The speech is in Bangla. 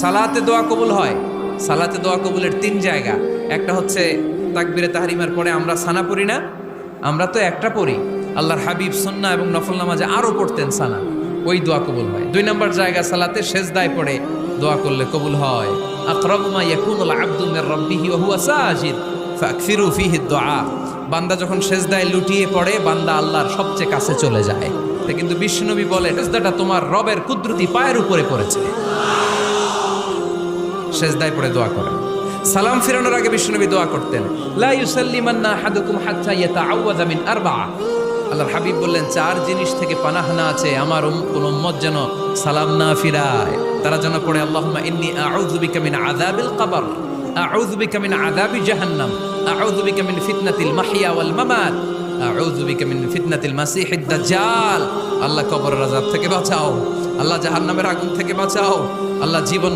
সালাতে দোয়া কবুল হয়। সালাতে দোয়া কবুলের 3 জায়গা। একটা হচ্ছে তাকবীরে তাহরিমার পরে আমরা সানা পড়ি না, আমরা তো একটা পড়ি। আল্লাহর হাবিব সুন্নাহ এবং নফল নামাজে আরো পড়তেন সানা, ওই দোয়া কবুল হয়। 2 নম্বর জায়গা সালাতে সেজদায় পড়ে দোয়া করলে কবুল হয়। আকরাবু মা ইয়াকুনুল আবদু মির রাব্বিহি ওয়া হুয়া সাজিদ ফাকসিরু ফীহি দুআ। বান্দা যখন সেজদায় লুটিয়ে পড়ে, বান্দা আল্লাহর সবচেয়ে কাছে চলে যায়। কিন্তু বিশ্বনবী বলে, সেজদাটা তোমার রবের কুদরতি পায়ের উপরে পড়েছে। সেজদায় পড়ে দোয়া করেন। সালাম ফিরানোর আগে বিশ্বনবী দোয়া করতেন, লা ইউসাল্লিমান্না আহাদুকুম হাত্তা ইয়াতাআওয়াযা মিন আরবা'a। আল্লাহর হাবিব বললেন, 4 জিনিস থেকে পানাহানা আছে, আমার কোন উম্মত যেন সালাম না ফিরায়। তারা যেন পড়ে, আল্লাহুম্মা ইন্নী আউযু বিকা মিন আযাবিল কবর, আউযু বিকা মিন আযাবি জাহান্নাম, আউযু বিকা মিন ফিতনাতিল মাহইয়া ওয়াল মামাত, আউযু বিকা মিন ফিতনাতিল মাসিহিদ দাজ্জাল। আল্লাহ কবরের আযাব থেকে বাঁচাও, আল্লাহ জাহান্নামের আগুন থেকে বাঁচাও, আল্লাহ জীবন